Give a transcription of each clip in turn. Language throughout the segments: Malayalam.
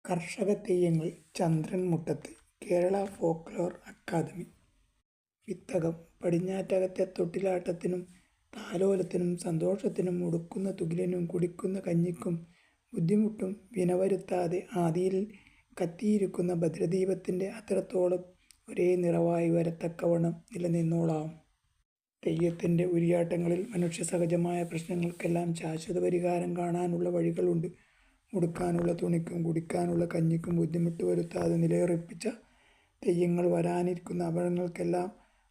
കർഷക തെയ്യങ്ങൾ ചന്ദ്രൻ മുട്ടത്ത് കേരള ഫോക്ലോർ അക്കാദമി. വിത്തകം: പടിഞ്ഞാറ്റകത്തെ തൊട്ടിലാട്ടത്തിനും താലോലത്തിനും സന്തോഷത്തിനും ഉടുക്കുന്ന തുകിലിനും കുടിക്കുന്ന കഞ്ഞിക്കും ബുദ്ധിമുട്ടും വിനവരുത്താതെ ആദിയിൽ കത്തിയിരിക്കുന്ന ഭദ്രദീപത്തിൻ്റെ അത്രത്തോളം ഒരേ നിറവായി വരത്തക്കവണ്ണം നിലനിന്നോളാം. തെയ്യത്തിൻ്റെ ഉരിയാട്ടങ്ങളിൽ മനുഷ്യസഹജമായ പ്രശ്നങ്ങൾക്കെല്ലാം ശാശ്വത പരിഹാരം കാണാനുള്ള വഴികളുണ്ട്. ഉടുക്കാനുള്ള തുണിക്കും കുടിക്കാനുള്ള കഞ്ഞിക്കും ബുദ്ധിമുട്ട് വരുത്താതെ നിലയുറപ്പിച്ച തെയ്യങ്ങൾ വരാനിരിക്കുന്ന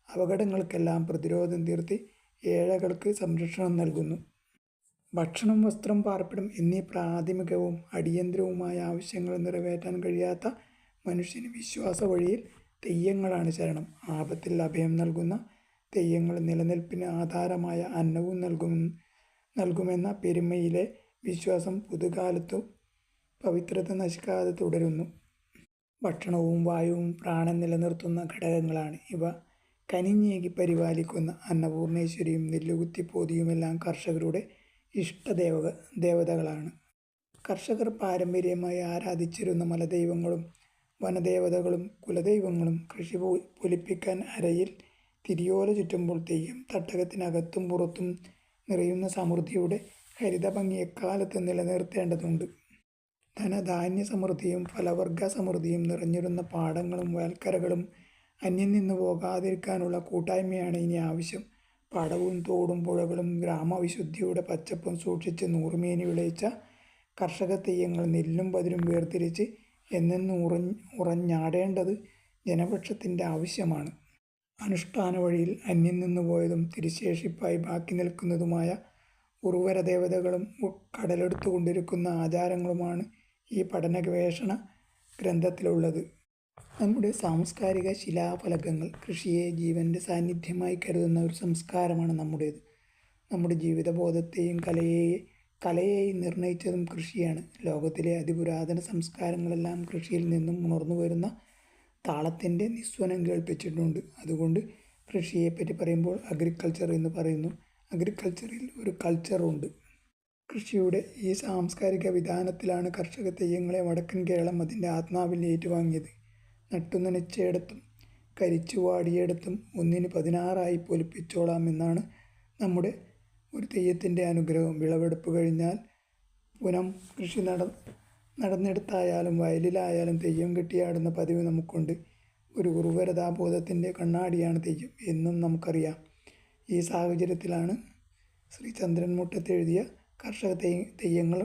അപകടങ്ങൾക്കെല്ലാം പ്രതിരോധം തീർത്ത് ഏഴകൾക്ക് സംരക്ഷണം നൽകുന്നു. ഭക്ഷണം, വസ്ത്രം, പാർപ്പിടം എന്നീ പ്രാഥമികവും അടിയന്തരവുമായ ആവശ്യങ്ങൾ നിറവേറ്റാൻ കഴിയാത്ത മനുഷ്യന് വിശ്വാസ വഴിയിൽ തെയ്യങ്ങളാണ് ശരണം. ആപത്തിൽ അഭയം നൽകുന്ന തെയ്യങ്ങൾ നിലനിൽപ്പിന് ആധാരമായ അന്നവും നൽകുമെന്ന പെരുമയിലെ വിശ്വാസം പുതുകാലത്തും പവിത്രത നശിക്കാതെ തുടരുന്നു. ഭക്ഷണവും വായുവും പ്രാണൻ നിലനിർത്തുന്ന ഘടകങ്ങളാണ് ഇവ. കനിഞ്ഞേകി പരിപാലിക്കുന്ന അന്നപൂർണേശ്വരിയും നെല്ലുകുത്തിപ്പോതിയുമെല്ലാം കർഷകരുടെ ദേവതകളാണ്. കർഷകർ പാരമ്പര്യമായി ആരാധിച്ചിരുന്ന മലദൈവങ്ങളും വനദേവതകളും കുലദൈവങ്ങളും കൃഷി പൊലിപ്പിക്കാൻ അരയിൽ തിരിയോല ചുറ്റുമ്പോൾ തെയ്യം തട്ടകത്തിനകത്തും പുറത്തും നിറയുന്ന സമൃദ്ധിയുടെ ഹരിതഭംഗി എക്കാലത്തും നിലനിർത്തേണ്ടതുണ്ട്. ധനധാന്യ സമൃദ്ധിയും ഫലവർഗ സമൃദ്ധിയും നിറഞ്ഞിരുന്ന പാടങ്ങളും വയൽക്കരകളും അന്യം നിന്നു പോകാതിരിക്കാനുള്ള കൂട്ടായ്മയാണ് ഇനി ആവശ്യം. പാടവും തോടും പുഴകളും ഗ്രാമവിശുദ്ധിയുടെ പച്ചപ്പും സൂക്ഷിച്ച് നൂറുമേനി വിളയിച്ച കർഷക തെയ്യങ്ങൾ നെല്ലും പതിരും വേർതിരിച്ച് എന്നെന്നും ഉറഞ്ഞാടേണ്ടത് ജനപക്ഷത്തിൻ്റെ ആവശ്യമാണ്. അനുഷ്ഠാന വഴിയിൽ അന്യം നിന്നുപോയതും തിരുശേഷിപ്പായി ബാക്കി നിൽക്കുന്നതുമായ ഉർവര ദേവതകളും കടലെടുത്തുകൊണ്ടിരിക്കുന്ന ആചാരങ്ങളുമാണ് ഈ പഠന ഗവേഷണ ഗ്രന്ഥത്തിലുള്ളത്. നമ്മുടെ സാംസ്കാരിക ശിലാഫലകങ്ങൾ. കൃഷിയെ ജീവൻ്റെ സാന്നിധ്യമായി കരുതുന്ന ഒരു സംസ്കാരമാണ് നമ്മുടേത്. നമ്മുടെ ജീവിതബോധത്തെയും കലയെയും നിർണയിച്ചതും കൃഷിയാണ്. ലോകത്തിലെ അതിപുരാതന സംസ്കാരങ്ങളെല്ലാം കൃഷിയിൽ നിന്നും ഉണർന്നു വരുന്ന താളത്തിൻ്റെ നിസ്വനം കേൾപ്പിച്ചിട്ടുണ്ട്. അതുകൊണ്ട് കൃഷിയെപ്പറ്റി പറയുമ്പോൾ അഗ്രികൾച്ചർ എന്ന് പറയുന്നു. അഗ്രികൾച്ചറിൽ ഒരു കൾച്ചറുണ്ട്. കൃഷിയുടെ ഈ സാംസ്കാരിക വിധാനത്തിലാണ് കർഷക തെയ്യങ്ങളെ വടക്കൻ കേരളം അതിൻ്റെ ആത്മാവിൽ ഏറ്റുവാങ്ങിയത്. നട്ടുനനച്ചയിടത്തും കരിച്ചു വാടിയിടത്തും 1ന് 16 പൊലിപ്പിച്ചോളാം എന്നാണ് നമ്മുടെ ഒരു തെയ്യത്തിൻ്റെ അനുഗ്രഹം. വിളവെടുപ്പ് കഴിഞ്ഞാൽ പുനം കൃഷി നടന്നിടത്തായാലും വയലിലായാലും തെയ്യം കെട്ടിയാടുന്ന പതിവ് നമുക്കുണ്ട്. ഒരു ഉർവരതാബോധത്തിൻ്റെ കണ്ണാടിയാണ് തെയ്യം എന്നും നമുക്കറിയാം. ഈ സാഹചര്യത്തിലാണ് ശ്രീ ചന്ദ്രൻ മുട്ടത്ത് എഴുതിയ കർഷക തെയ്യങ്ങൾ